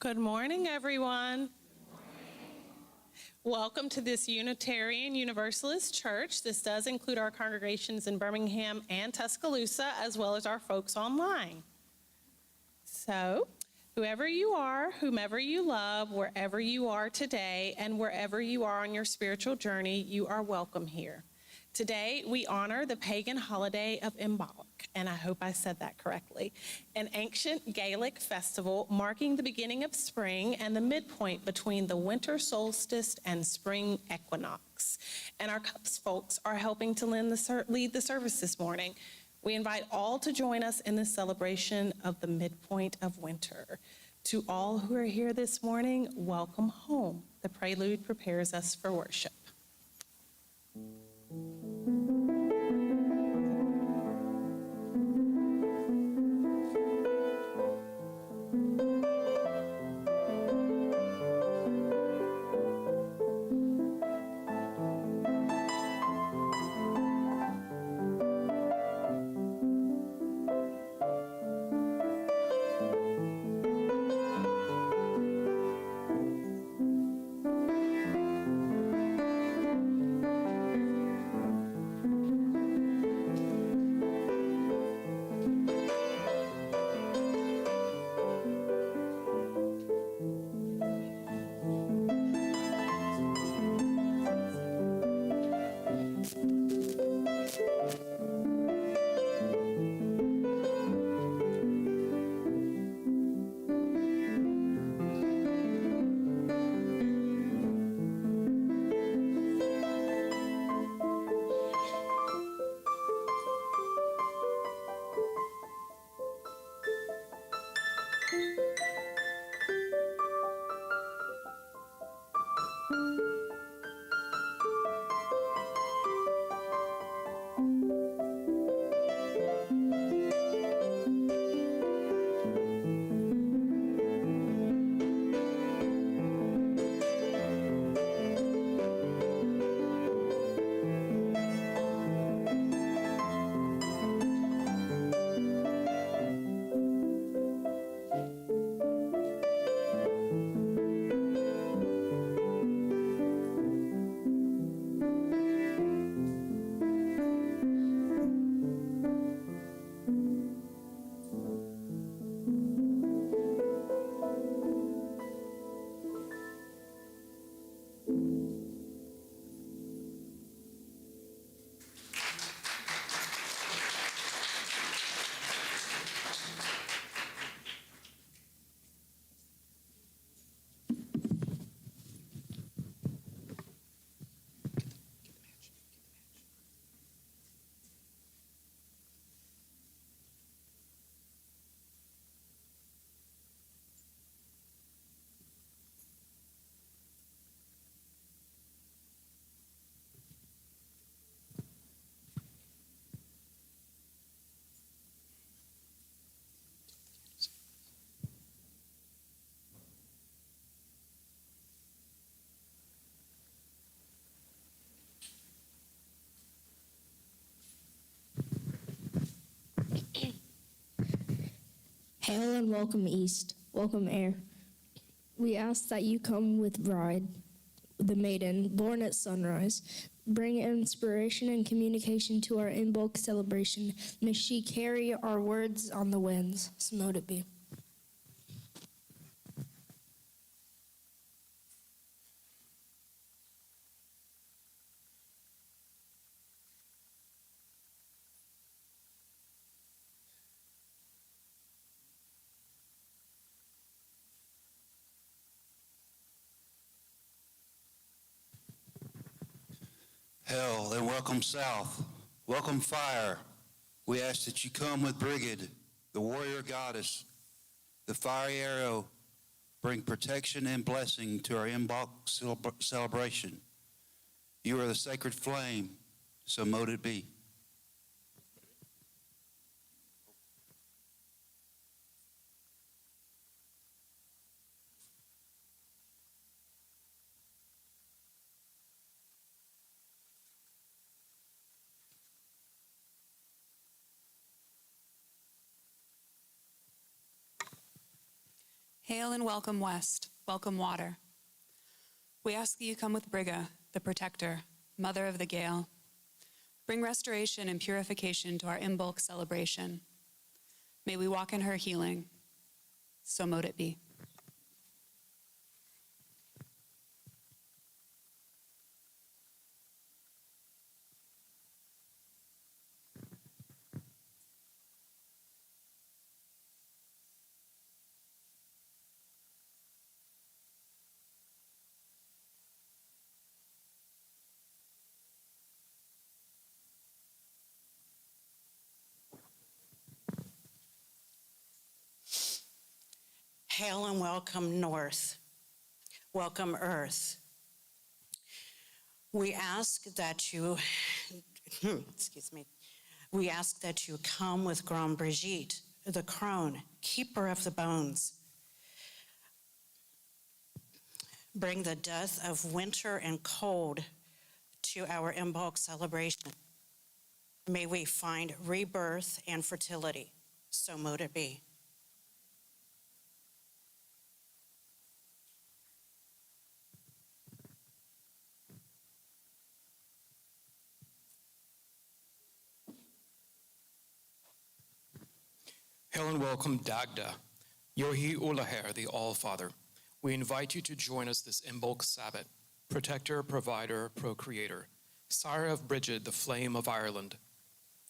Good morning, everyone. Welcome to this Unitarian Universalist Church. This does include our congregations in Birmingham and Tuscaloosa, as well as our folks online. So, whoever you are, whomever you love, wherever you are today, and wherever you are on your spiritual journey, you are welcome here. Today, we honor the pagan holiday of Imbolc, and I hope I said that correctly, an ancient Gaelic festival marking the beginning of spring and the midpoint between the winter solstice and spring equinox. And our CUPS folks are helping to lead the service this morning. We invite all to join us in the celebration of the midpoint of winter. To all who are here this morning, welcome home. The prelude prepares us for worship. Hail and welcome east, welcome air. We ask that you come with bride, the maiden, born at sunrise. Bring inspiration and communication to our Imbolc celebration. May she carry our words on the winds. So mote it be. Hail and welcome south, welcome fire. We ask that you come with Brigid, the warrior goddess, the fiery arrow, bring protection and blessing to our Imbolc celebration. You are the sacred flame, so mote it be. Hail and welcome west, welcome water. We ask that you come with Brigga, the protector, mother of the gale. Bring restoration and purification to our Imbolc celebration. May we walk in her healing. So mote it be. Hail and welcome north. Welcome earth. We ask that you, excuse me, we ask that you come with Grand Brigitte, the crone, keeper of the bones. Bring the death of winter and cold to our Imbolc celebration. May we find rebirth and fertility. So mote it be. Hail and welcome Dagda, Yohi Ulaher, the All-Father. We invite you to join us this Imbolc Sabbath, protector, provider, procreator, sire of Brigid, the flame of Ireland.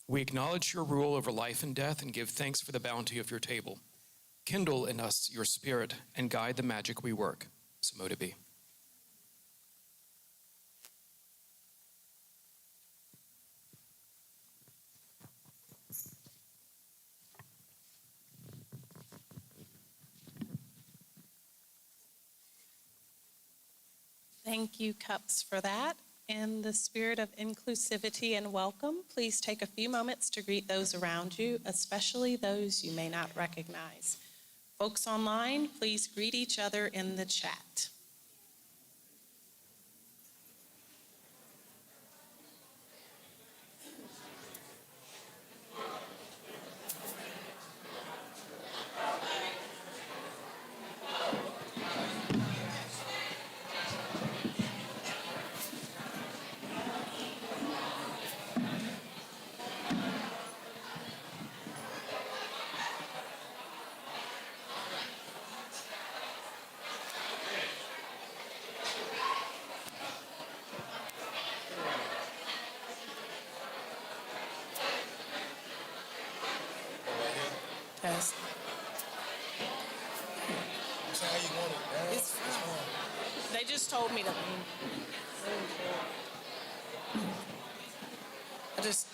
We acknowledge your rule over life and death and give thanks for the bounty of your table. Kindle in us your spirit and guide the magic we work. So mote it be. Thank you, Cups, for that. In the spirit of inclusivity and welcome, please take a few moments to greet those around you, especially those you may not recognize. Folks online, please greet each other in the chat. Test. It's fine. They just told me to. I just.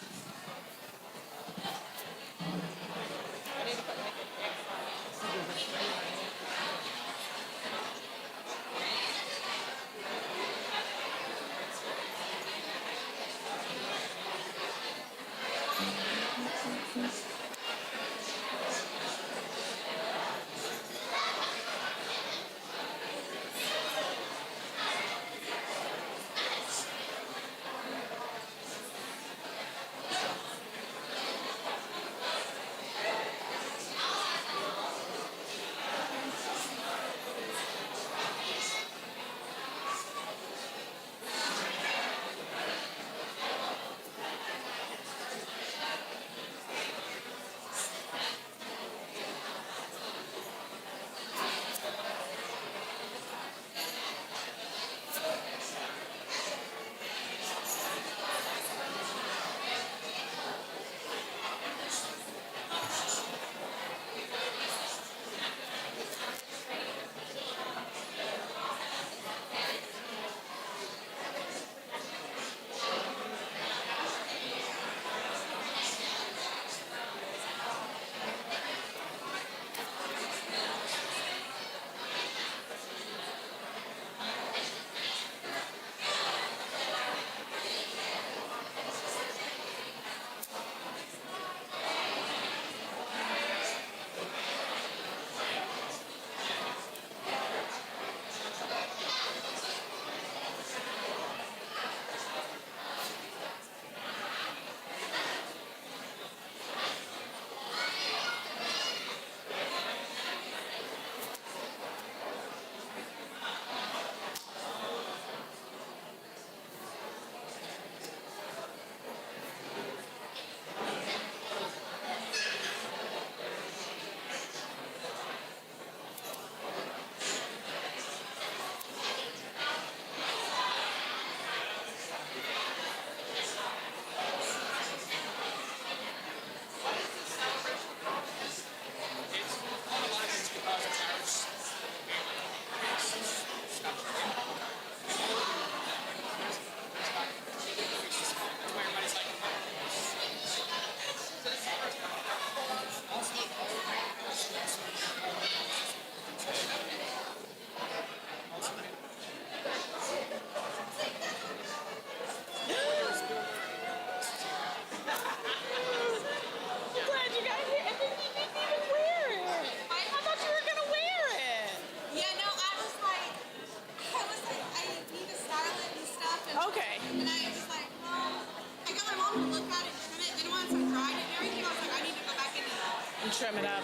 drum it up.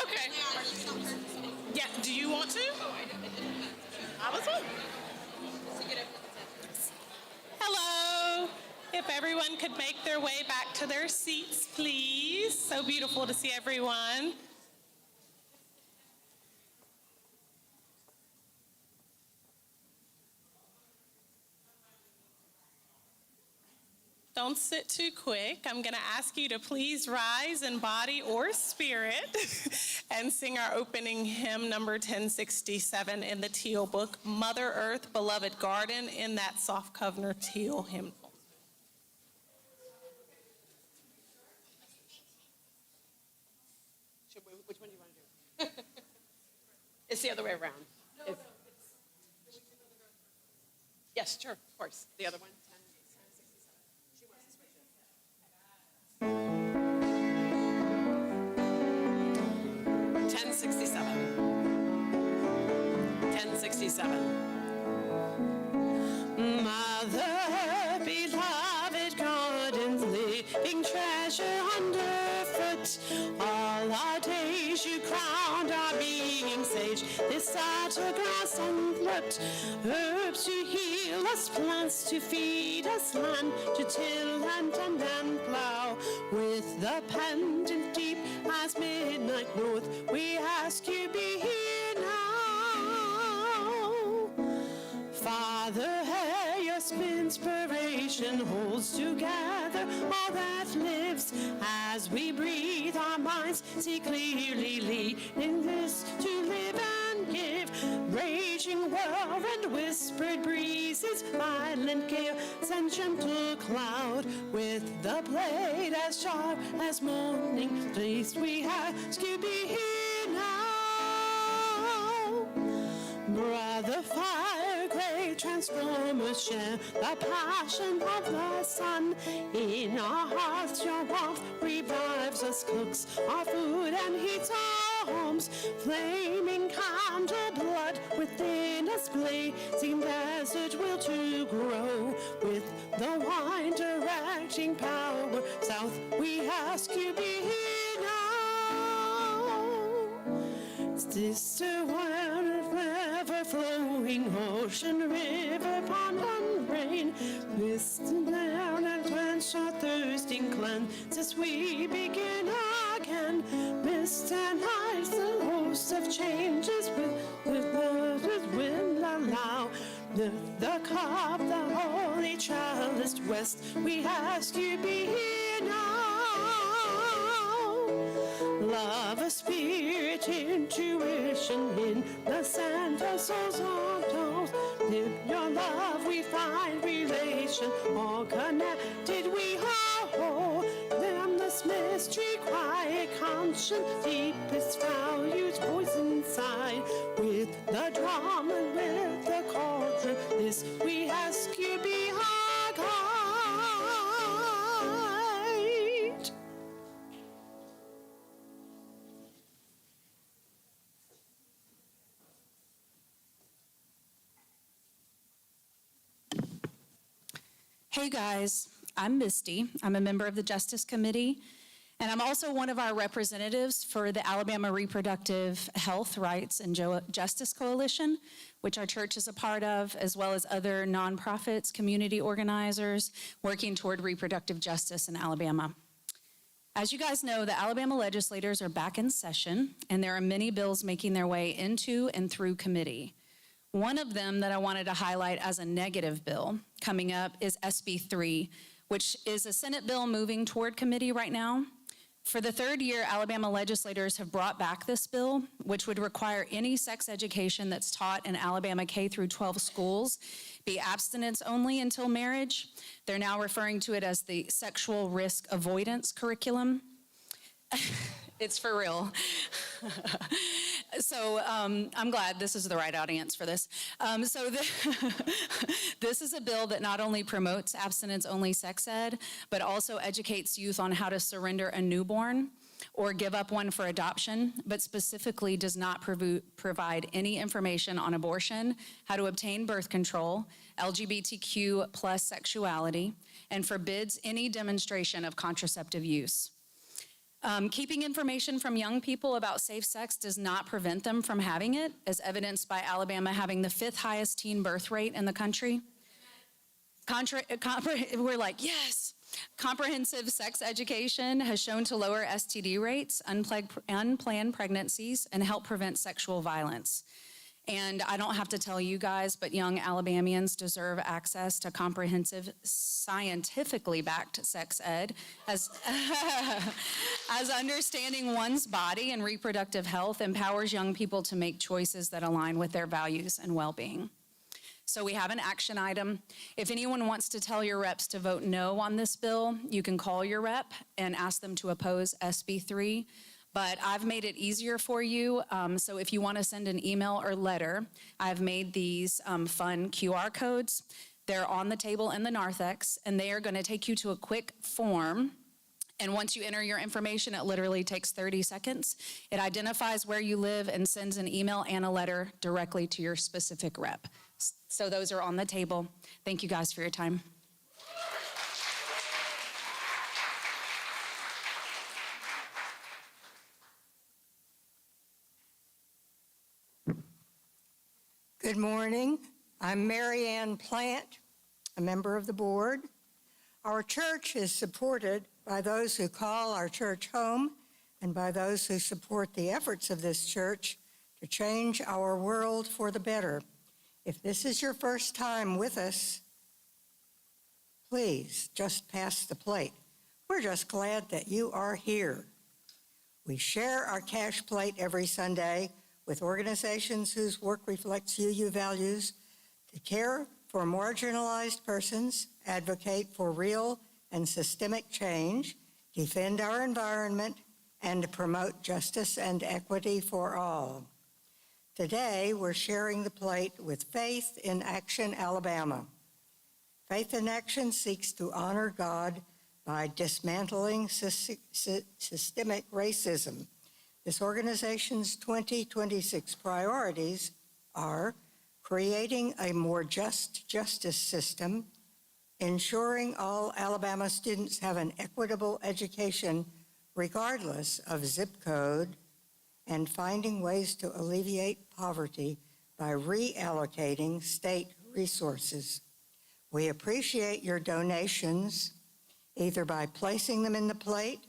Okay. Yeah, do you want to? I was one. Hello. If everyone could make their way back to their seats, please. So beautiful to see everyone. Don't sit too quick. I'm going to ask you to please rise in body or spirit and sing our opening hymn, number 1067 in the teal book, Mother Earth, Beloved Garden, in that soft cover teal hymnal. Which one do you want to do? It's the other way around. Yes, sure, of course. The other one. 1067. 1067. Mother, beloved gardens, living treasure underfoot. All our days you crowned our being sage, this outer grass unplucked. Herbs to heal us, plants to feed us, land to till and tend and plow. With the pendant deep as midnight north, we ask you be here now. Father, your inspiration holds together all that lives. As we breathe, our minds see clearly, leading this to live and give. Raging whirlwind, whispered breezes, violent gales, and gentle cloud. With the blade as sharp as morning, please we ask you be here now. Brother fire, great transformers, share the passion of the sun. In our hearts your warmth revives us, cooks our food and heats our homes. Flaming candle blood within us, blazing desert will to grow. With the wine directing power south, we ask you be here now. Sister, ever flowing ocean, river, pond, and rain, mist down and quench our thirsting cleanse as we begin again. Mist and ice, the host of changes with the wind allow. The cup, the holy chalice west, we ask you be here now. Love, a spirit, intuition in the center, souls on toes. In your love we find relation, all connected we hold. Then this mystery, quiet conscience, deepest values, voice inside. With the drum and with the cauldron, this we ask you be our guide. Hey guys, I'm Misty. I'm a member of the Justice Committee, and I'm also one of our representatives for the Alabama Reproductive Health, Rights, and Justice Coalition, which our church is a part of, as well as other nonprofits, community organizers working toward reproductive justice in Alabama. As you guys know, the Alabama legislators are back in session, and there are many bills making their way into and through committee. One of them that I wanted to highlight as a negative bill coming up is SB 3, which is a Senate bill moving toward committee right now. For the third year, Alabama legislators have brought back this bill, which would require any sex education that's taught in Alabama K through 12 schools be abstinence only until marriage. They're now referring to it as the sexual risk avoidance curriculum. It's for real. So I'm glad this is the right audience for this. This is a bill that not only promotes abstinence-only sex ed, but also educates youth on how to surrender a newborn or give up one for adoption, but specifically does not provide any information on abortion, how to obtain birth control, LGBTQ plus sexuality, and forbids any demonstration of contraceptive use. Keeping information from young people about safe sex does not prevent them from having it, as evidenced by Alabama having the 5th highest teen birth rate in the country. We're like, yes. Comprehensive sex education has shown to lower STD rates, unplanned pregnancies, and help prevent sexual violence. And I don't have to tell you guys, but young Alabamians deserve access to comprehensive, scientifically backed sex ed, as understanding one's body and reproductive health empowers young people to make choices that align with their values and well-being. So we have an action item. If anyone wants to tell your reps to vote no on this bill, you can call your rep and ask them to oppose SB 3. But I've made it easier for you. So if you want to send an email or letter, I've made these fun QR codes. They're on the table in the narthex, and they are going to take you to a quick form. And once you enter your information, it literally takes 30 seconds. It identifies where you live and sends an email and a letter directly to your specific rep. So those are on the table. Thank you guys for your time. Good morning. I'm Mary Ann Plant, a member of the board. Our church is supported by those who call our church home and by those who support the efforts of this church to change our world for the better. If this is your first time with us, please just pass the plate. We're just glad that you are here. We share our cash plate every Sunday with organizations whose work reflects UU values to care for marginalized persons, advocate for real and systemic change, defend our environment, and promote justice and equity for all. Today, we're sharing the plate with Faith in Action Alabama. Faith in Action seeks to honor God by dismantling systemic racism. This organization's 2026 priorities are creating a more just justice system, ensuring all Alabama students have an equitable education regardless of zip code, and finding ways to alleviate poverty by reallocating state resources. We appreciate your donations, either by placing them in the plate,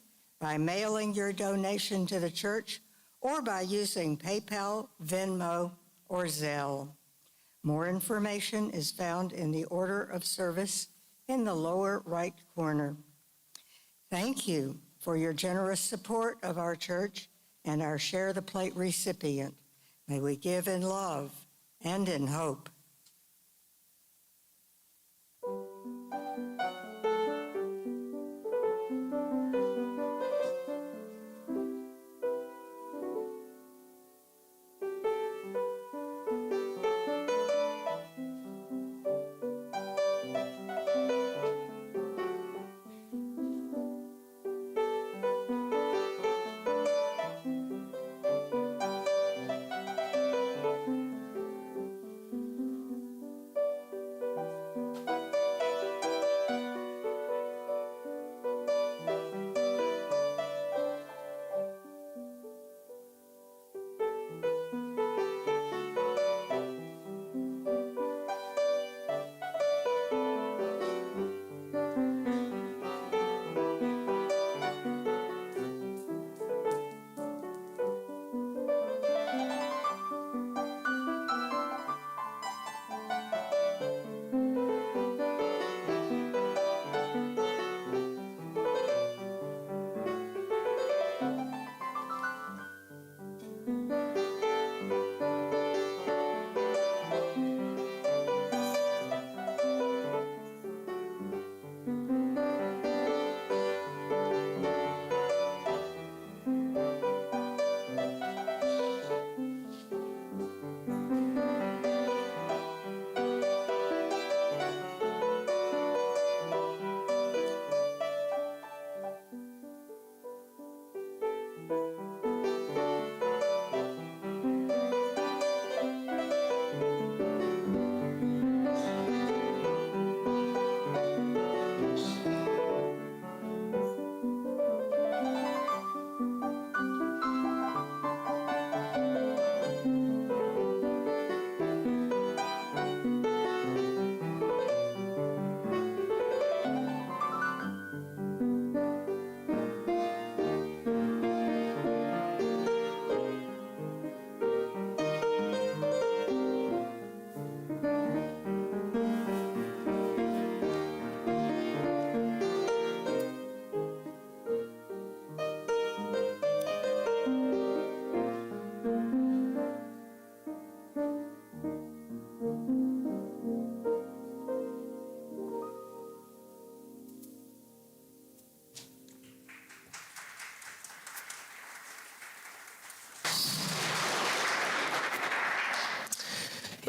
by mailing your donation to the church, or by using PayPal, Venmo, or Zelle. More information is found in the order of service in the lower right corner. Thank you for your generous support of our church and our Share the Plate recipient. May we give in love and in hope.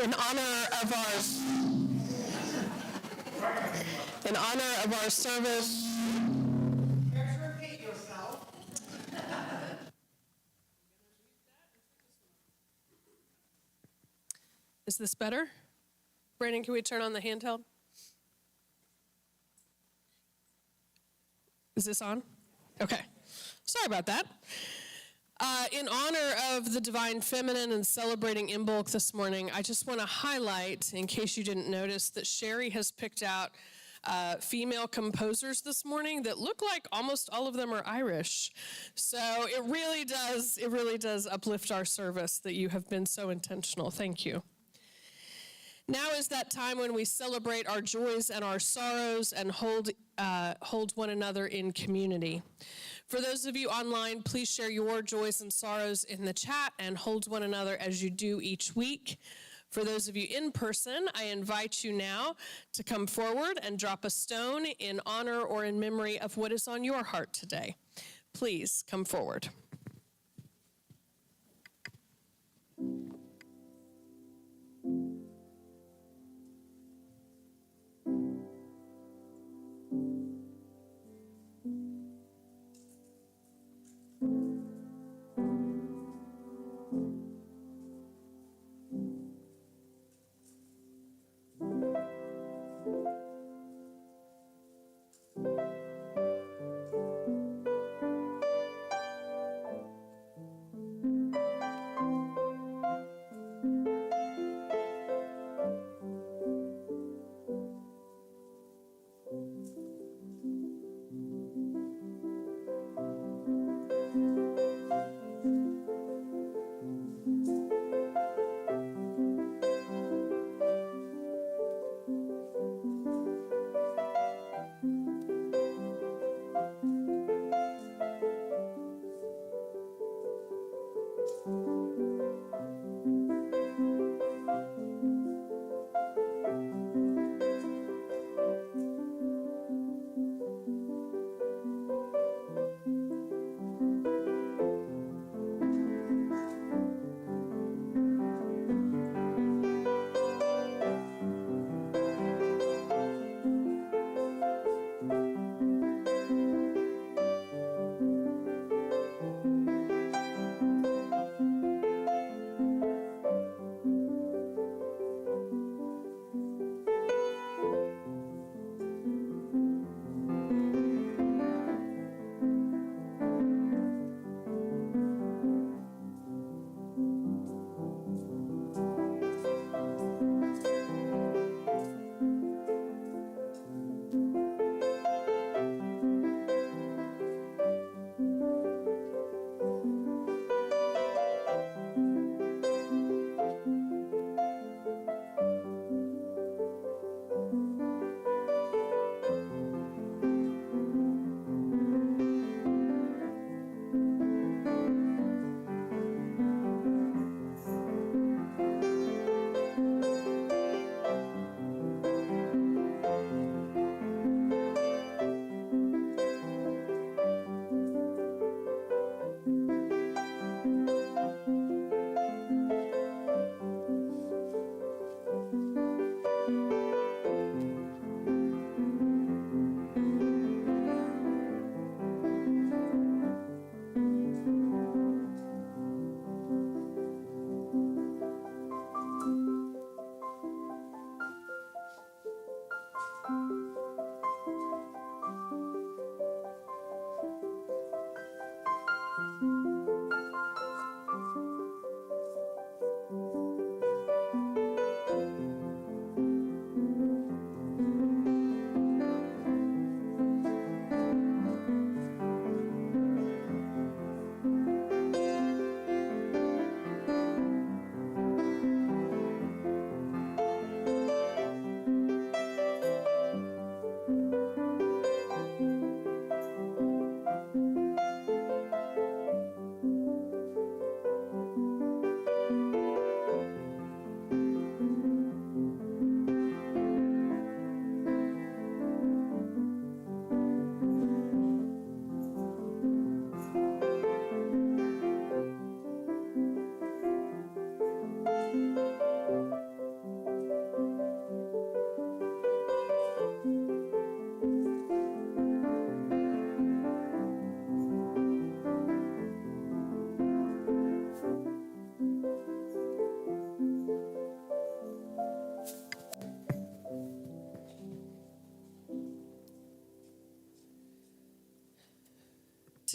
In honor of our service. Is this better? Brandon, can we turn on the handheld? Is this on? Okay. Sorry about that. In honor of the Divine Feminine and celebrating Imbolc this morning, I just want to highlight, in case you didn't notice, that Sherry has picked out female composers this morning that look like almost all of them are Irish. So it really does uplift our service that you have been so intentional. Thank you. Now is that time when we celebrate our joys and our sorrows and hold one another in community. For those of you online, please share your joys and sorrows in the chat and hold one another as you do each week. For those of you in person, I invite you now to come forward and drop a stone in honor or in memory of what is on your heart today. Please come forward.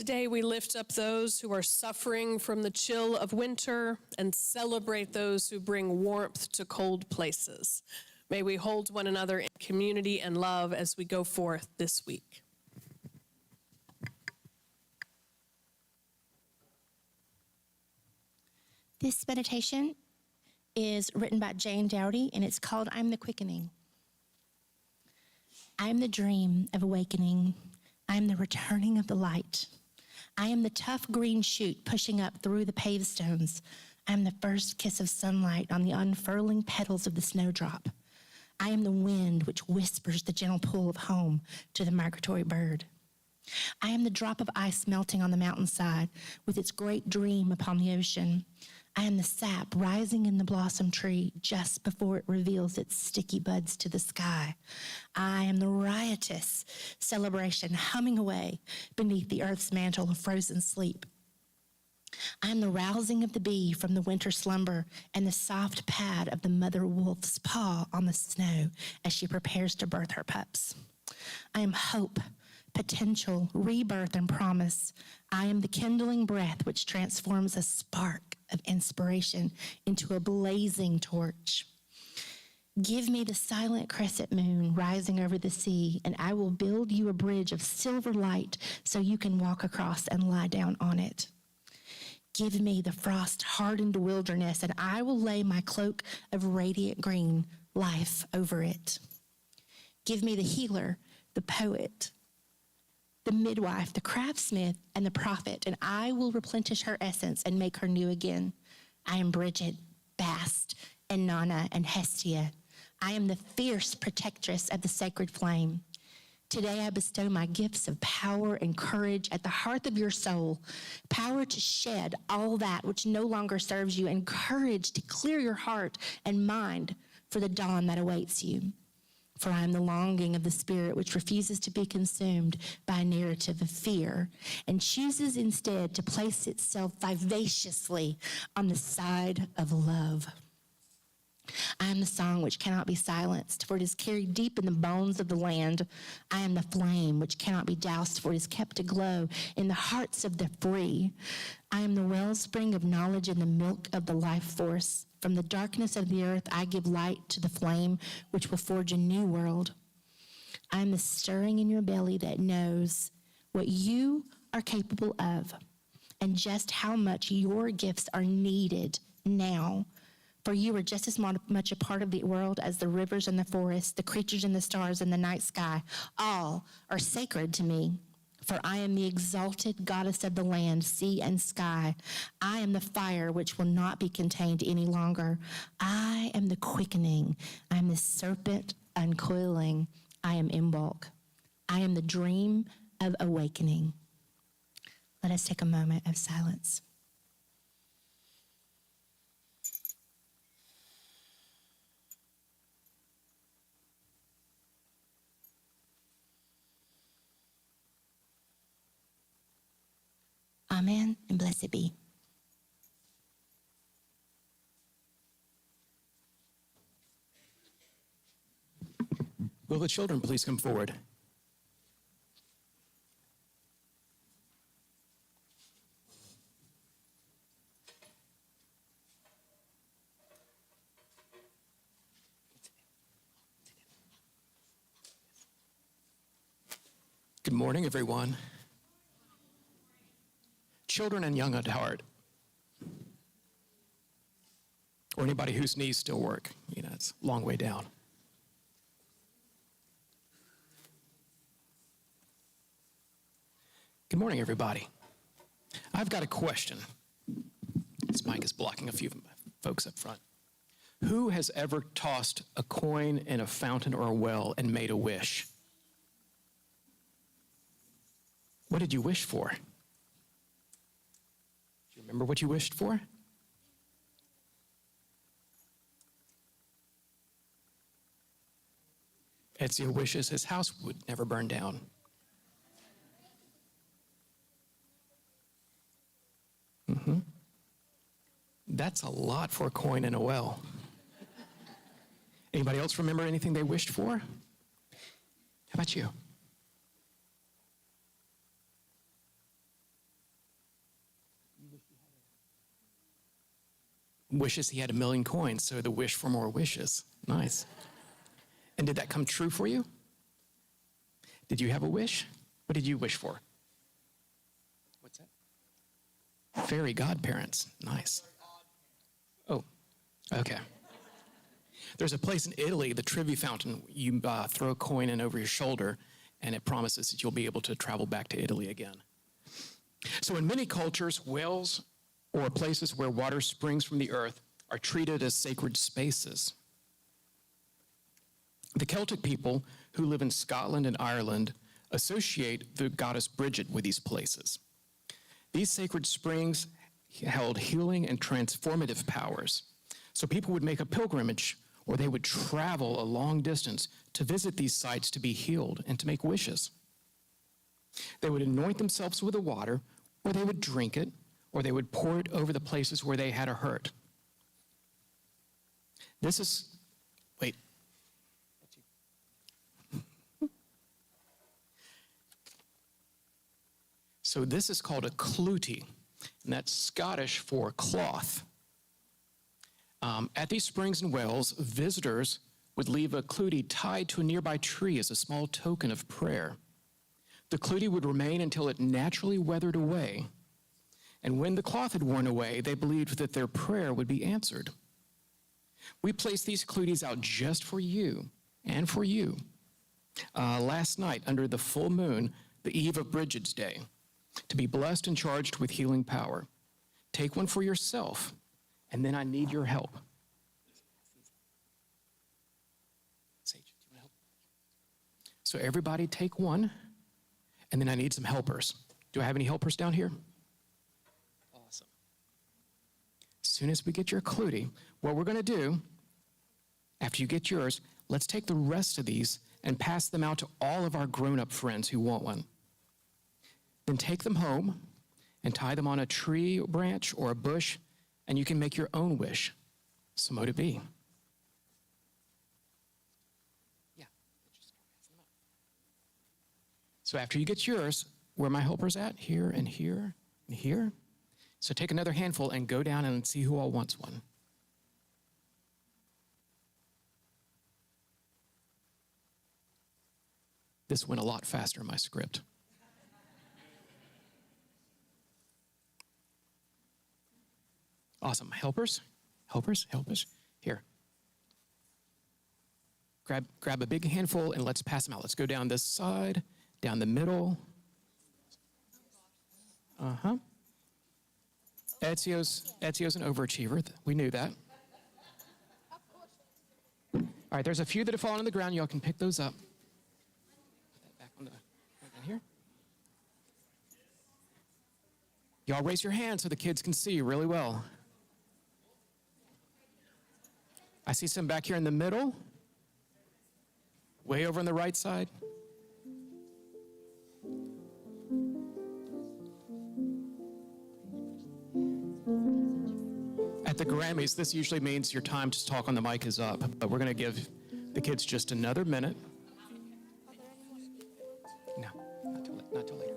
Today we lift up those who are suffering from the chill of winter and celebrate those who bring warmth to cold places. May we hold one another in community and love as we go forth this week. This meditation is written by Jane Dowdy, and it's called I'm the Quickening. I am the dream of awakening. I am the returning of the light. I am the tough green shoot pushing up through the paved stones. I am the first kiss of sunlight on the unfurling petals of the snowdrop. I am the wind which whispers the gentle pull of home to the migratory bird. I am the drop of ice melting on the mountainside with its great dream upon the ocean. I am the sap rising in the blossom tree just before it reveals its sticky buds to the sky. I am the riotous celebration humming away beneath the earth's mantle of frozen sleep. I am the rousing of the bee from the winter slumber and the soft pad of the mother wolf's paw on the snow as she prepares to birth her pups. I am hope, potential, rebirth, and promise. I am the kindling breath which transforms a spark of inspiration into a blazing torch. Give me the silent crescent moon rising over the sea, and I will build you a bridge of silver light so you can walk across and lie down on it. Give me the frost-hardened wilderness, and I will lay my cloak of radiant green life over it. Give me the healer, the poet, the midwife, the craftsmith, and the prophet, and I will replenish her essence and make her new again. I am Bridget, Bast, and Nana, and Hestia. I am the fierce protectress of the sacred flame. Today I bestow my gifts of power and courage at the hearth of your soul, power to shed all that which no longer serves you, and courage to clear your heart and mind for the dawn that awaits you. For I am the longing of the spirit which refuses to be consumed by a narrative of fear and chooses instead to place itself vivaciously on the side of love. I am the song which cannot be silenced, for it is carried deep in the bones of the land. I am the flame which cannot be doused, for it is kept aglow in the hearts of the free. I am the wellspring of knowledge and the milk of the life force. From the darkness of the earth, I give light to the flame which will forge a new world. I am the stirring in your belly that knows what you are capable of and just how much your gifts are needed now. For you are just as much a part of the world as the rivers and the forests, the creatures and the stars and the night sky. All are sacred to me. For I am the exalted goddess of the land, sea, and sky. I am the fire which will not be contained any longer. I am the quickening. I am the serpent uncoiling. I am Imbolc. I am the dream of awakening. Let us take a moment of silence. Amen, and blessed be. Will the children please come forward? Good morning, everyone. Children and young at heart, or anybody whose knees still work. You know, it's a long way down. Good morning, everybody. I've got a question. This mic is blocking a few folks up front. Who has ever tossed a coin in a fountain or a well and made a wish? What did you wish for? Remember what you wished for? Ezio wishes his house would never burn down. That's a lot for a coin in a well. Anybody else remember anything they wished for? How about you? wishes he had 1,000,000 coins, so the wish for more wishes. Nice. And did that come true for you? Did you have a wish? What did you wish for? What's that? Fairy godparents. Nice. Oh, okay. There's a place in Italy, the Trevi Fountain. You throw a coin in over your shoulder, and it promises that you'll be able to travel back to Italy again. So in many cultures, wells or places where water springs from the earth are treated as sacred spaces. The Celtic people who live in Scotland and Ireland associate the goddess Bridget with these places. These sacred springs held healing and transformative powers. So people would make a pilgrimage, or they would travel a long distance to visit these sites to be healed and to make wishes. They would anoint themselves with the water, or they would drink it, or they would pour it over the places where they had a hurt. This is, wait. So this is called a clootie, and that's Scottish for cloth. At these springs and wells, visitors would leave a clootie tied to a nearby tree as a small token of prayer. The clootie would remain until it naturally weathered away, and when the cloth had worn away, they believed that their prayer would be answered. We placed these clooties out just for you and for you. Last night, under the full moon, the eve of Bridget's Day, to be blessed and charged with healing power. Take one for yourself, and then I need your help. Sage, do you want help? So everybody take one, and then I need some helpers. Do I have any helpers down here? Awesome. As soon as we get your clootie, what we're going to do, after you get yours, let's take the rest of these and pass them out to all of our grown-up friends who want one. Then take them home and tie them on a tree branch or a bush, and you can make your own wish. So mote it be. Yeah. So after you get yours, where are my helpers at? Here and here and here. So take another handful and go down and see who all wants one. This went a lot faster in my script. Awesome. Helpers? Helpers? Helpers? Here. Grab a big handful and let's pass them out. Let's go down this side, down the middle. Ezio's an overachiever. We knew that. All right, there's a few that have fallen on the ground. Y'all can pick those up. Put that back on the down here. Y'all raise your hand so the kids can see really well. I see some back here in the middle, way over on the right side. At the Grammys, this usually means your time to talk on the mic is up, but we're going to give the kids just another minute. No, not till later.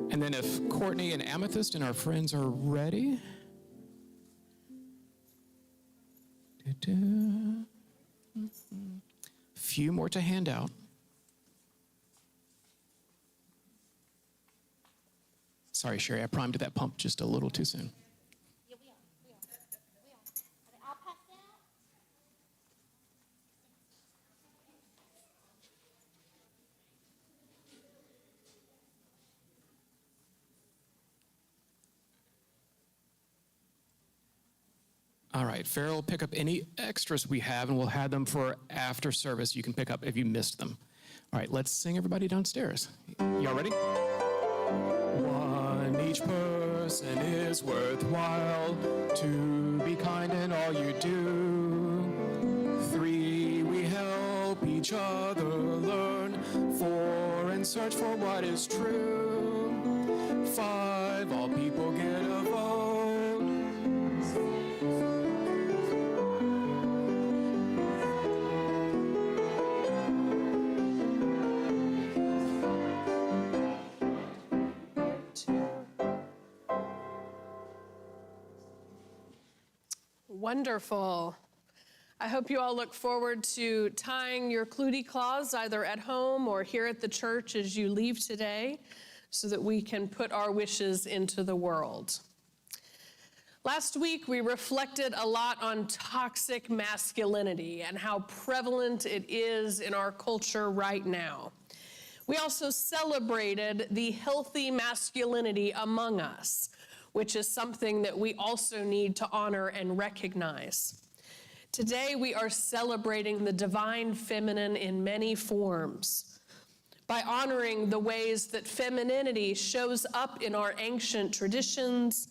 And then if Courtney and Amethyst and our friends are ready. Few more to hand out. Sorry, Sherry, I primed that pump just a little too soon. All right, Farrell will pick up any extras we have, and we'll have them for after service. You can pick up if you missed them. All right, let's sing everybody downstairs. Y'all ready? One, each person is worthwhile, to be kind in all you do. 3, we help each other learn. 4, and search for what is true. 5, all people get a vote. Wonderful. I hope you all look forward to tying your Clootie claws either at home or here at the church as you leave today so that we can put our wishes into the world. Last week, we reflected a lot on toxic masculinity and how prevalent it is in our culture right now. We also celebrated the healthy masculinity among us, which is something that we also need to honor and recognize. Today, we are celebrating the divine feminine in many forms by honoring the ways that femininity shows up in our ancient traditions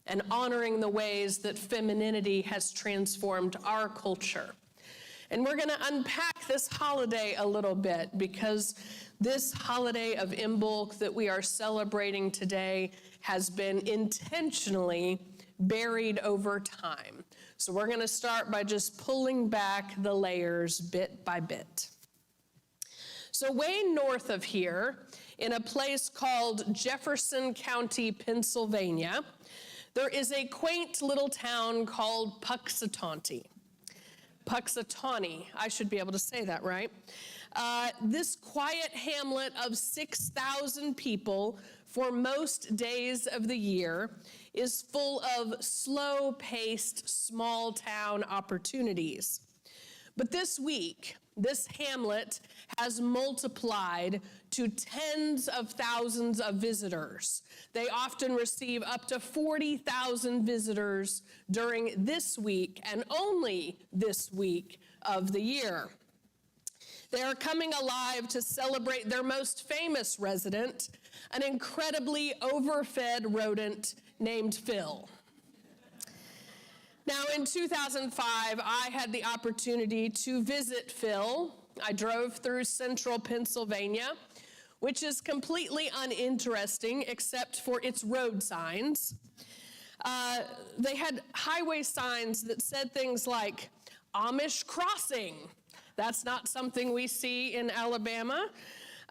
and honoring the ways that femininity has transformed our culture. And we're going to unpack this holiday a little bit because this holiday of Imbolc that we are celebrating today has been intentionally buried over time. So we're going to start by just pulling back the layers bit by bit. So way north of here, in a place called Jefferson County, Pennsylvania, there is a quaint little town called Puxatawney. Puxatawney, I should be able to say that right. This quiet hamlet of 6,000 people for most days of the year is full of slow-paced, small-town opportunities. But this week, this hamlet has multiplied to tens of thousands of visitors. They often receive up to 40,000 visitors during this week, and only this week of the year. They are coming alive to celebrate their most famous resident, an incredibly overfed rodent named Phil. Now, in 2005, I had the opportunity to visit Phil. I drove through central Pennsylvania, which is completely uninteresting except for its road signs. They had highway signs that said things like, Amish crossing. That's not something we see in Alabama.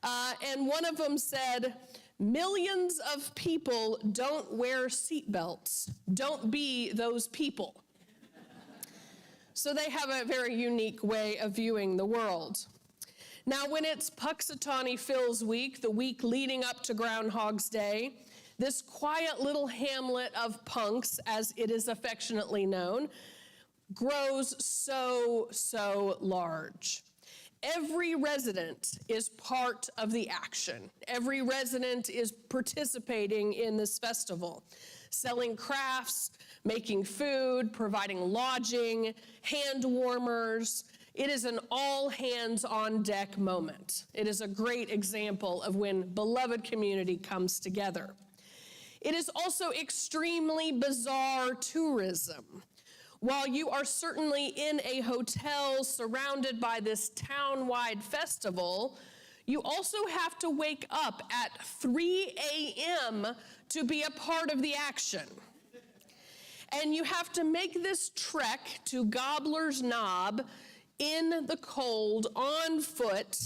And one of them said, millions of people don't wear seatbelts. Don't be those people. So they have a very unique way of viewing the world. Now, when it's Puxatawney Phil's week, the week leading up to Groundhog's Day, this quiet little hamlet of punks, as it is affectionately known, grows so large. Every resident is part of the action. Every resident is participating in this festival, selling crafts, making food, providing lodging, hand warmers. It is an all-hands-on-deck moment. It is a great example of when beloved community comes together. It is also extremely bizarre tourism. While you are certainly in a hotel surrounded by this town-wide festival, you also have to wake up at 3 a.m. to be a part of the action. And you have to make this trek to Gobbler's Knob in the cold, on foot,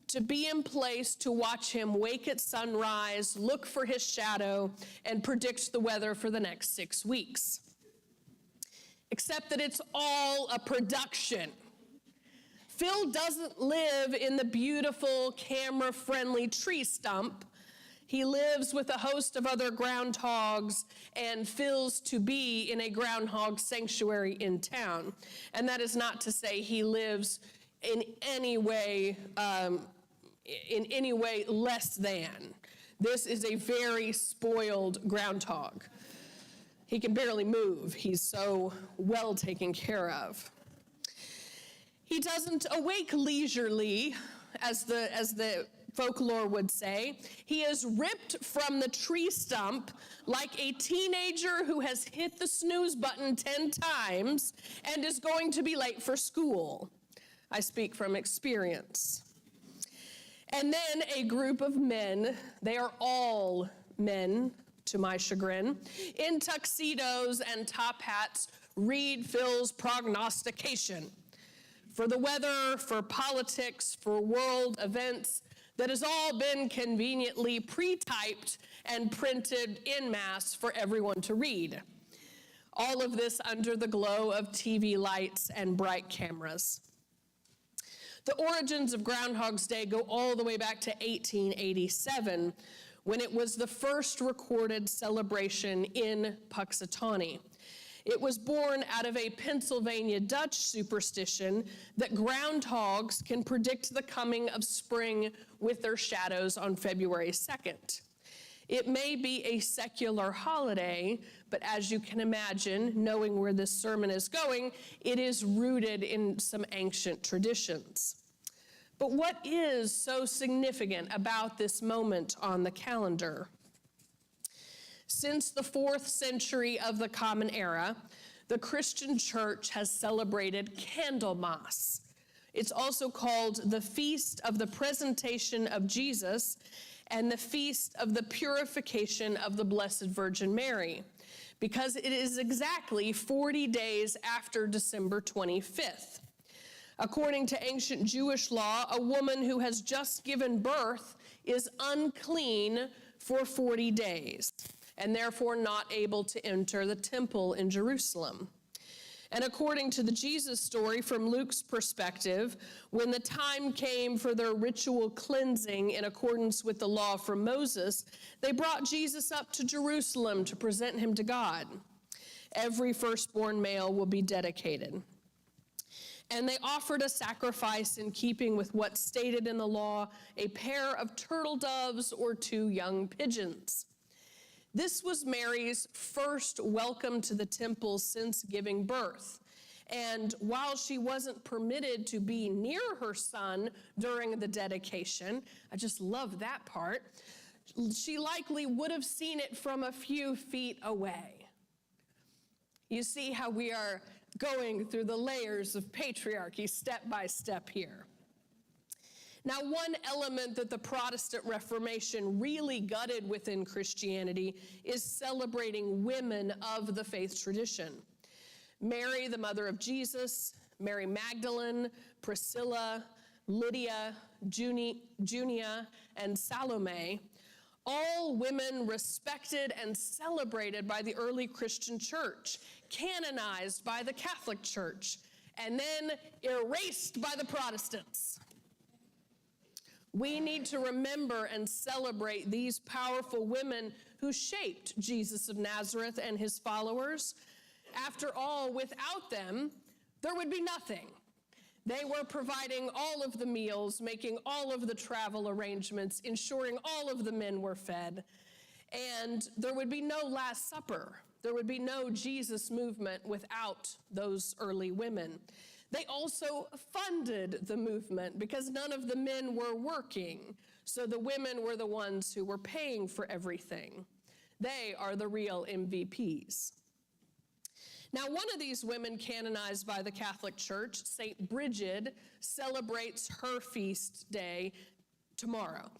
to be in place to watch him wake at sunrise, look for his shadow, and predict the weather for the next 6 weeks. Except that it's all a production. Phil doesn't live in the beautiful, camera-friendly tree stump. He lives with a host of other groundhogs and fills to be in a groundhog sanctuary in town. And that is not to say he lives in any way less than. This is a very spoiled groundhog. He can barely move. He's so well taken care of. He doesn't awake leisurely, as the folklore would say. He is ripped from the tree stump like a teenager who has hit the snooze button 10 times and is going to be late for school. I speak from experience. And then a group of men, they are all men, to my chagrin, in tuxedos and top hats, read Phil's prognostication for the weather, for politics, for world events that has all been conveniently pre-typed and printed en masse for everyone to read. All of this under the glow of TV lights and bright cameras. The origins of Groundhog's Day go all the way back to 1887, when it was the first recorded celebration in Puxatawney. It was born out of a Pennsylvania Dutch superstition that groundhogs can predict the coming of spring with their shadows on February 2nd. It may be a secular holiday, but as you can imagine, knowing where this sermon is going, it is rooted in some ancient traditions. But what is so significant about this moment on the calendar? Since the 4th century of the Common Era, the Christian Church has celebrated Candlemas. It's also called the Feast of the Presentation of Jesus and the Feast of the Purification of the Blessed Virgin Mary, because it is exactly 40 days after December 25th. According to ancient Jewish law, a woman who has just given birth is unclean for 40 days, and therefore not able to enter the temple in Jerusalem. And according to the Jesus story from Luke's perspective, when the time came for their ritual cleansing in accordance with the law from Moses, they brought Jesus up to Jerusalem to present him to God. Every firstborn male will be dedicated. And they offered a sacrifice in keeping with what's stated in the law, a pair of turtle doves or 2 young pigeons. This was Mary's first welcome to the temple since giving birth. And while she wasn't permitted to be near her son during the dedication, I just love that part, she likely would have seen it from a few feet away. You see how we are going through the layers of patriarchy step by step here. Now, one element that the Protestant Reformation really gutted within Christianity is celebrating women of the faith tradition. Mary, the mother of Jesus, Mary Magdalene, Priscilla, Lydia, Junia, and Salome, all women respected and celebrated by the early Christian church, canonized by the Catholic Church, and then erased by the Protestants. We need to remember and celebrate these powerful women who shaped Jesus of Nazareth and his followers. After all, without them, there would be nothing. They were providing all of the meals, making all of the travel arrangements, ensuring all of the men were fed, and there would be no Last Supper. There would be no Jesus movement without those early women. They also funded the movement because none of the men were working, so the women were the ones who were paying for everything. They are the real MVPs. Now, one of these women canonized by the Catholic Church, St. Bridget, celebrates her feast day tomorrow.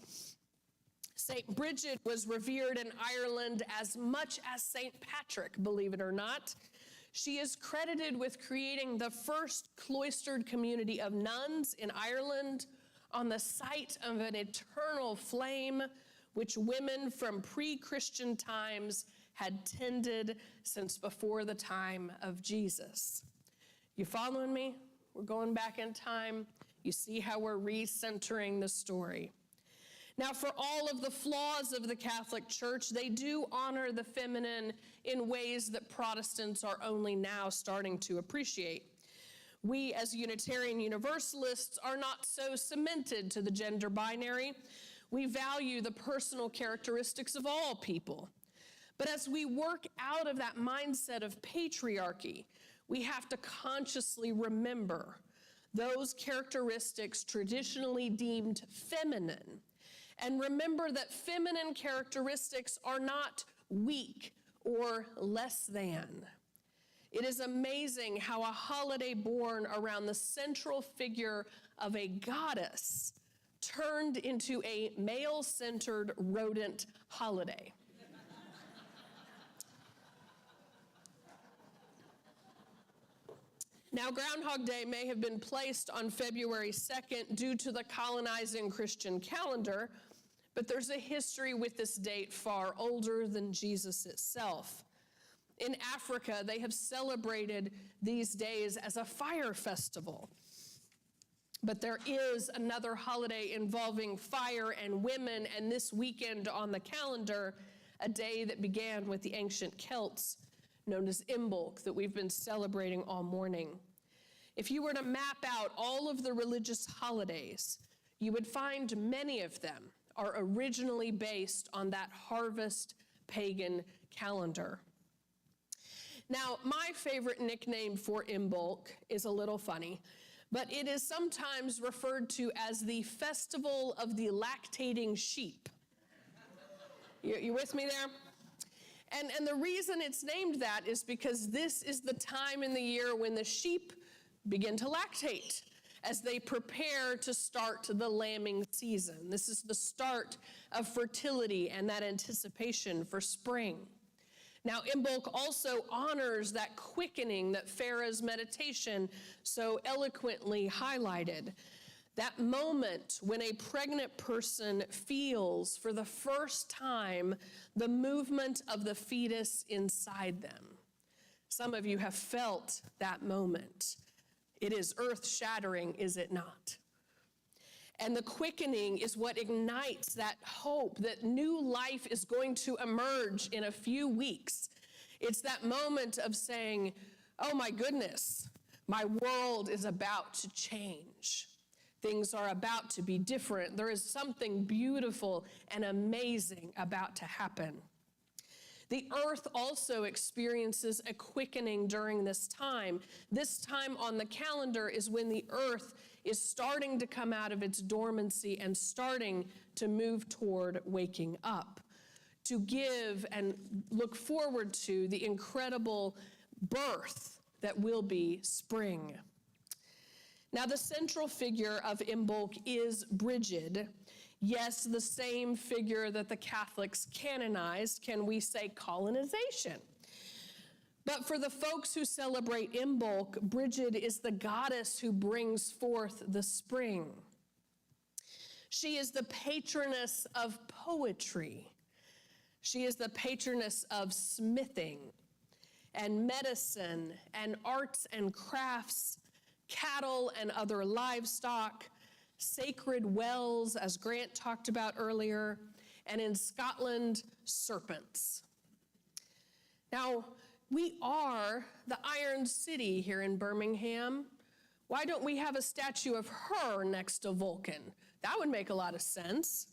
St. Bridget was revered in Ireland as much as St. Patrick, believe it or not. She is credited with creating the first cloistered community of nuns in Ireland on the site of an eternal flame, which women from pre-Christian times had tended since before the time of Jesus. You following me? We're going back in time. You see how we're recentering the story. Now, for all of the flaws of the Catholic Church, they do honor the feminine in ways that Protestants are only now starting to appreciate. We, as Unitarian Universalists, are not so cemented to the gender binary. We value the personal characteristics of all people. But as we work out of that mindset of patriarchy, we have to consciously remember those characteristics traditionally deemed feminine. And remember that feminine characteristics are not weak or less than. It is amazing how a holiday born around the central figure of a goddess turned into a male-centered rodent holiday. Now, Groundhog Day may have been placed on February 2nd due to the colonizing Christian calendar, but there's a history with this date far older than Jesus itself. In Africa, they have celebrated these days as a fire festival. But there is another holiday involving fire and women, and this weekend on the calendar, a day that began with the ancient Celts, known as Imbolc, that we've been celebrating all morning. If you were to map out all of the religious holidays, you would find many of them are originally based on that harvest pagan calendar. Now, my favorite nickname for Imbolc is a little funny, but it is sometimes referred to as the Festival of the Lactating Sheep. You with me there? And the reason it's named that is because this is the time in the year when the sheep begin to lactate as they prepare to start the lambing season. This is the start of fertility and that anticipation for spring. Now, Imbolc also honors that quickening that Farah's meditation so eloquently highlighted. That moment when a pregnant person feels for the first time the movement of the fetus inside them. Some of you have felt that moment. It is earth-shattering, is it not? And the quickening is what ignites that hope that new life is going to emerge in a few weeks. It's that moment of saying, oh my goodness, my world is about to change. Things are about to be different. There is something beautiful and amazing about to happen. The earth also experiences a quickening during this time. This time on the calendar is when the earth is starting to come out of its dormancy and starting to move toward waking up, to give and look forward to the incredible birth that will be spring. Now, the central figure of Imbolc is Brigid. Yes, the same figure that the Catholics canonized. Can we say colonization? But for the folks who celebrate Imbolc, Brigid is the goddess who brings forth the spring. She is the patroness of poetry. She is the patroness of smithing and medicine and arts and crafts, cattle and other livestock, sacred wells, as Grant talked about earlier, and in Scotland, serpents. Now, we are the Iron City here in Birmingham. Why don't we have a statue of her next to Vulcan? That would make a lot of sense.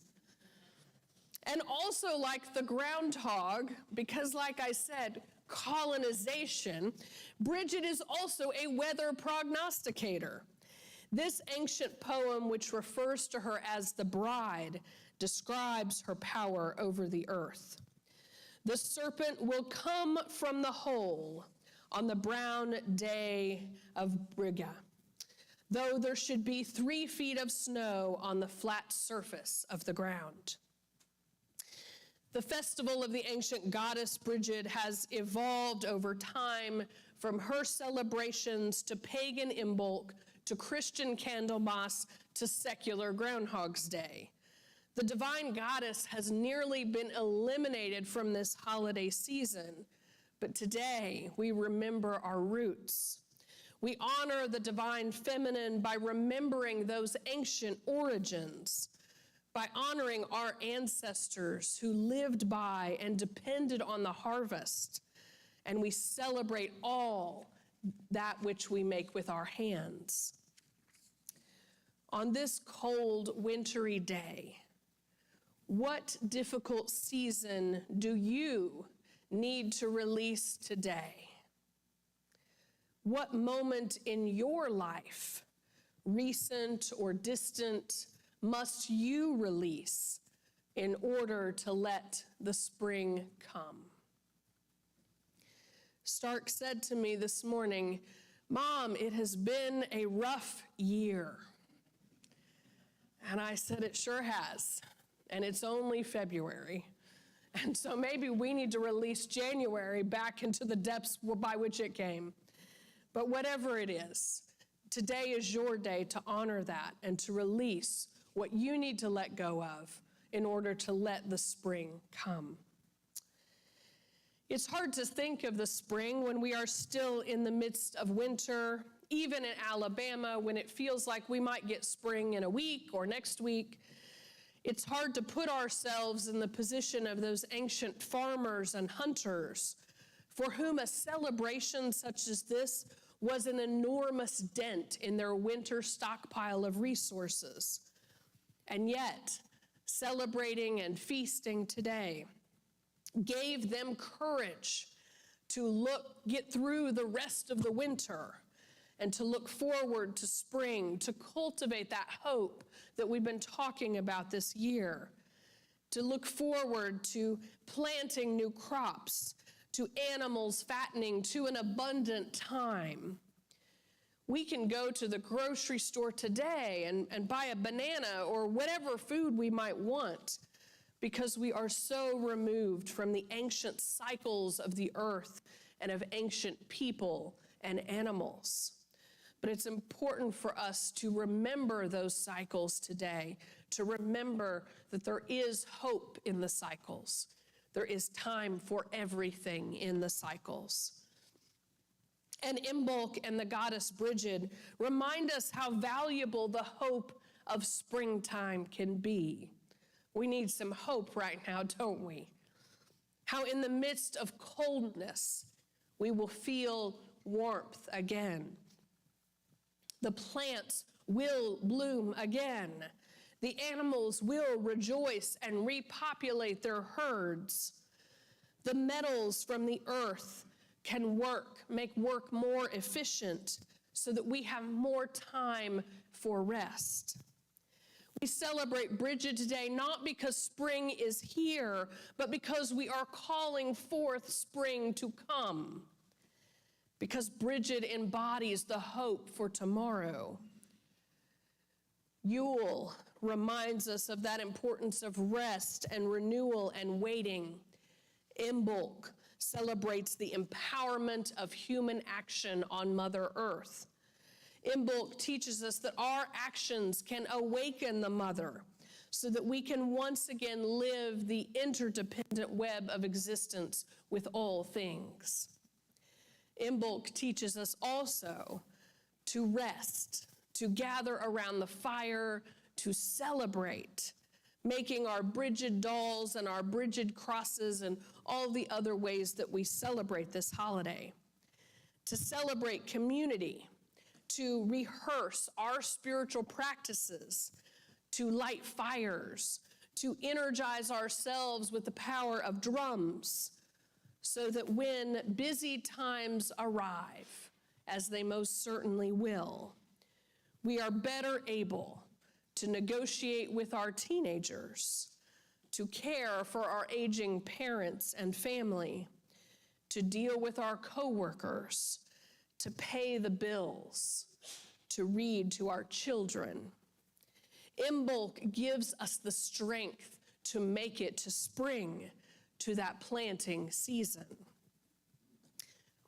And also like the groundhog, because like I said, colonization, Brigid is also a weather prognosticator. This ancient poem, which refers to her as the bride, describes her power over the earth. The serpent will come from the hole on the brown day of Brigha, though there should be 3 feet of snow on the flat surface of the ground. The festival of the ancient goddess Brigid has evolved over time from her celebrations to pagan Imbolc to Christian Candlemas to secular Groundhog's Day. The divine goddess has nearly been eliminated from this holiday season, but today we remember our roots. We honor the divine feminine by remembering those ancient origins, by honoring our ancestors who lived by and depended on the harvest, and we celebrate all that which we make with our hands. On this cold, wintry day, what difficult season do you need to release today? What moment in your life, recent or distant, must you release in order to let the spring come? Stark said to me this morning, "Mom, it has been a rough year." And I said, "It sure has. And it's only February. And so maybe we need to release January back into the depths by which it came." But whatever it is, today is your day to honor that and to release what you need to let go of in order to let the spring come. It's hard to think of the spring when we are still in the midst of winter, even in Alabama, when it feels like we might get spring in a week or next week. It's hard to put ourselves in the position of those ancient farmers and hunters for whom a celebration such as this was an enormous dent in their winter stockpile of resources. And yet, celebrating and feasting today gave them courage to get through the rest of the winter and to look forward to spring, to cultivate that hope that we've been talking about this year, to look forward to planting new crops, to animals fattening, to an abundant time. We can go to the grocery store today and buy a banana or whatever food we might want because we are so removed from the ancient cycles of the earth and of ancient people and animals. But it's important for us to remember those cycles today, to remember that there is hope in the cycles. There is time for everything in the cycles. And Imbolc and the goddess Bridget remind us how valuable the hope of springtime can be. We need some hope right now, don't we? How in the midst of coldness, we will feel warmth again. The plants will bloom again. The animals will rejoice and repopulate their herds. The metals from the earth can make work more efficient so that we have more time for rest. We celebrate Bridget today not because spring is here, but because we are calling forth spring to come. Because Bridget embodies the hope for tomorrow. Yule reminds us of that importance of rest and renewal and waiting. Imbolc celebrates the empowerment of human action on Mother Earth. Imbolc teaches us that our actions can awaken the mother so that we can once again live the interdependent web of existence with all things. Imbolc teaches us also to rest, to gather around the fire, to celebrate, making our Bridget dolls and our Bridget crosses and all the other ways that we celebrate this holiday. To celebrate community, to rehearse our spiritual practices, to light fires, to energize ourselves with the power of drums, so that when busy times arrive, as they most certainly will, we are better able to negotiate with our teenagers, to care for our aging parents and family, to deal with our coworkers, to pay the bills, to read to our children. Imbolc gives us the strength to make it to spring, to that planting season.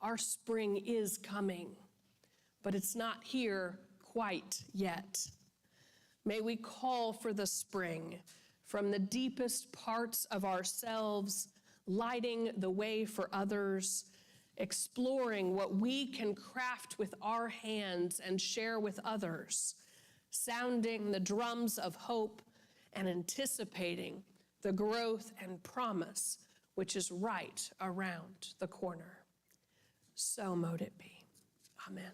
Our spring is coming, but it's not here quite yet. May we call for the spring from the deepest parts of ourselves, lighting the way for others, exploring what we can craft with our hands and share with others, sounding the drums of hope and anticipating the growth and promise which is right around the corner. So mote it be. Amen.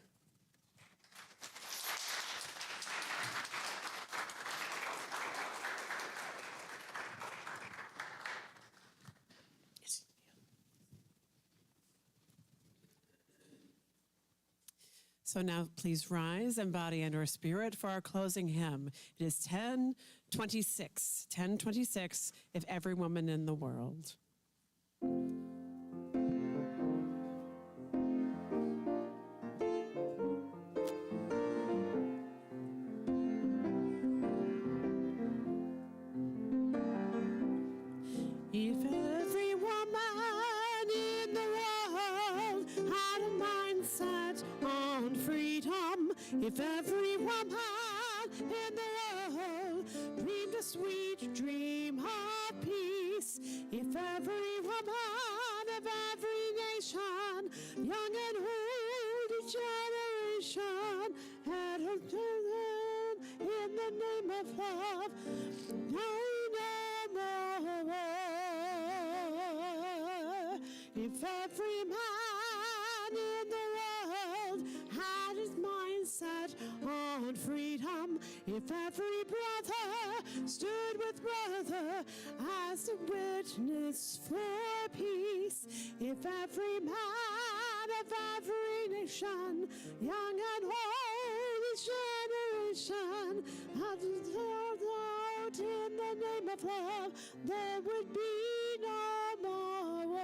So now please rise and body and or spirit for our closing hymn. It is 1026, If Every Woman in the World. If every woman in the world had a mindset on freedom, if every woman in the world dreamed a sweet dream of peace, if every woman of every nation, young and old, each generation, head of children in the name of love. No more. If every man in the world had his mind set on freedom, if every brother stood with brother as a witness for peace, if every man of every nation, young and old, each generation, had held out in the name of love, there would be no more war.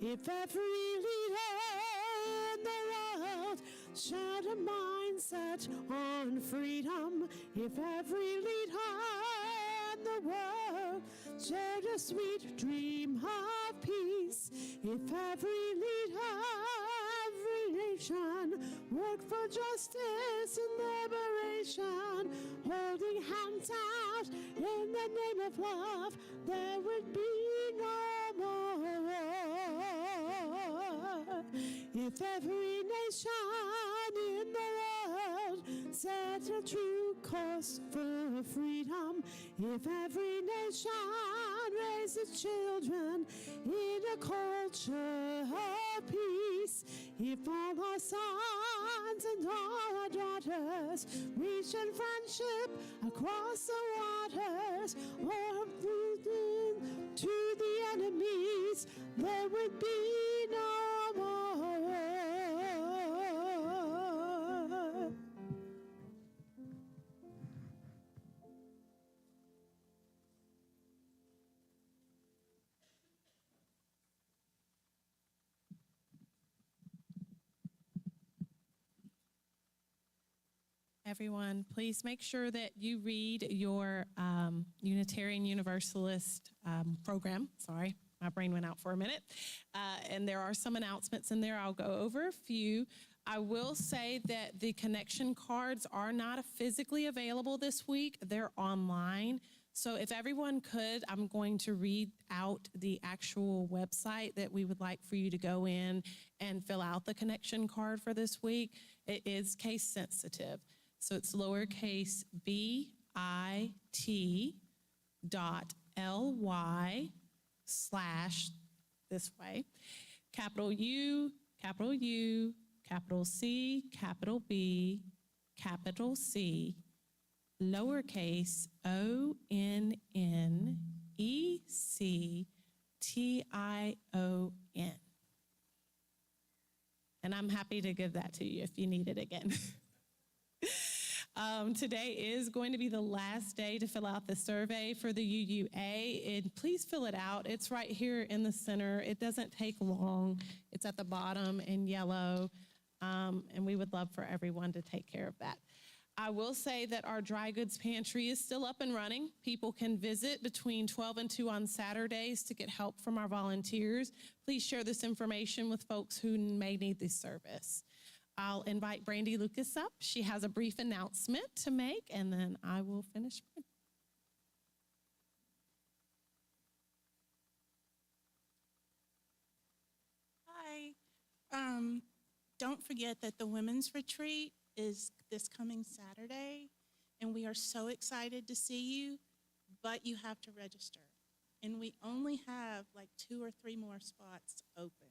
If every leader in the world shared a mindset on freedom, if every leader in the world shared a sweet dream of peace, if every leader, every nation worked for justice and liberation, holding hands out in the name of love, there would be no more war. If every nation in the world set a true course for freedom, if every nation raised its children in a culture of peace, if all our sons and all our daughters reached in friendship across the waters, or to the enemies, there would be no more. Everyone, please make sure that you read your Unitarian Universalist program. Sorry, my brain went out for a minute. And there are some announcements in there. I'll go over a few. I will say that the connection cards are not physically available this week. They're online. So if everyone could, I'm going to read out the actual website that we would like for you to go in and fill out the connection card for this week. It is case sensitive. So it's lowercase bit.ly/ this way, capital U, capital U, capital C, capital B, capital C, lowercase ONNECTION. And I'm happy to give that to you if you need it again. Today is going to be the last day to fill out the survey for the UUA, and please fill it out. It's right here in the center. It doesn't take long. It's at the bottom in yellow, and we would love for everyone to take care of that. I will say that our dry goods pantry is still up and running. People can visit between 12 and 2 on Saturdays to get help from our volunteers. Please share this information with folks who may need this service. I'll invite Brandy Lucas up. She has a brief announcement to make, and then I will finish. Hi. Don't forget that the Women's Retreat is this coming Saturday, and we are so excited to see you, but you have to register. And we only have like 2 or 3 more spots open.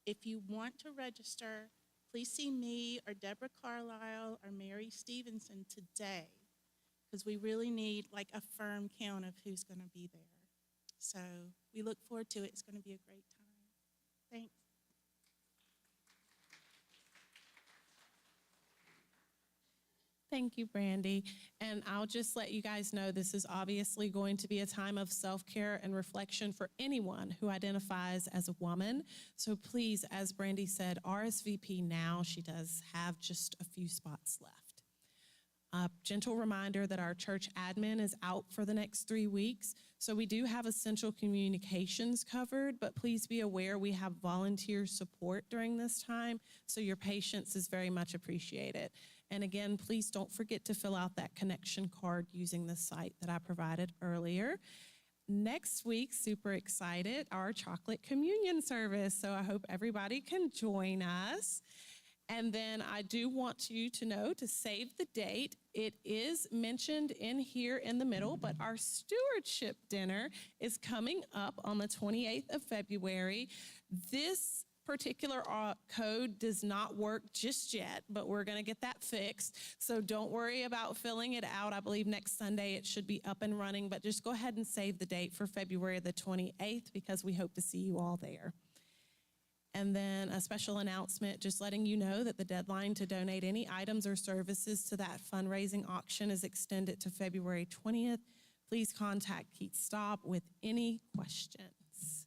If you want to register, please see me or Deborah Carlisle or Mary Stevenson today, because we really need like a firm count of who's going to be there. So we look forward to it. It's going to be a great time. Thanks. Thank you, Brandy. And I'll just let you guys know this is obviously going to be a time of self-care and reflection for anyone who identifies as a woman. So please, as Brandy said, RSVP now. She does have just a few spots left. A gentle reminder that our church admin is out for the next 3 weeks. So we do have essential communications covered, but please be aware we have volunteer support during this time. So your patience is very much appreciated. And again, please don't forget to fill out that connection card using the site that I provided earlier. next week, super excited, our chocolate communion service. So I hope everybody can join us. And then I do want you to know to save the date. It is mentioned in here in the middle, but our stewardship dinner is coming up on the 28th of February. This particular code does not work just yet, but we're going to get that fixed. So don't worry about filling it out. I believe next Sunday it should be up and running, but just go ahead and save the date for February the 28th because we hope to see you all there. And then a special announcement, just letting you know that the deadline to donate any items or services to that fundraising auction is extended to February 20th. Please contact Keith Staub with any questions.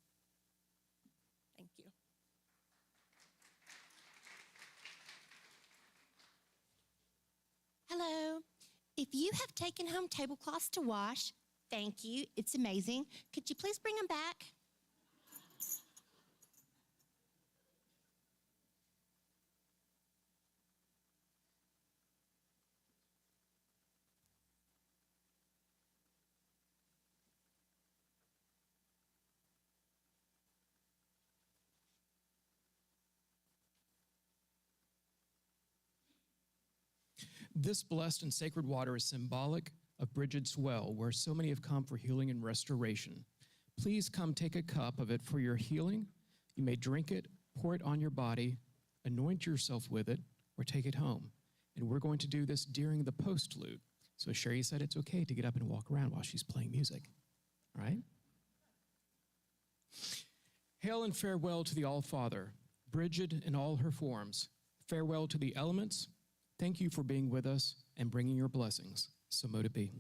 Thank you. Hello. If you have taken home tablecloths to wash, thank you. It's amazing. Could you please bring them back? This blessed and sacred water is symbolic of Bridget's well, where so many have come for healing and restoration. Please come take a cup of it for your healing. You may drink it, pour it on your body, anoint yourself with it, or take it home. And we're going to do this during the postlude. So Sherry said it's okay to get up and walk around while she's playing music. All right? Hail and farewell to the All-Father, Bridget in all her forms. Farewell to the elements. Thank you for being with us and bringing your blessings. So mote it be.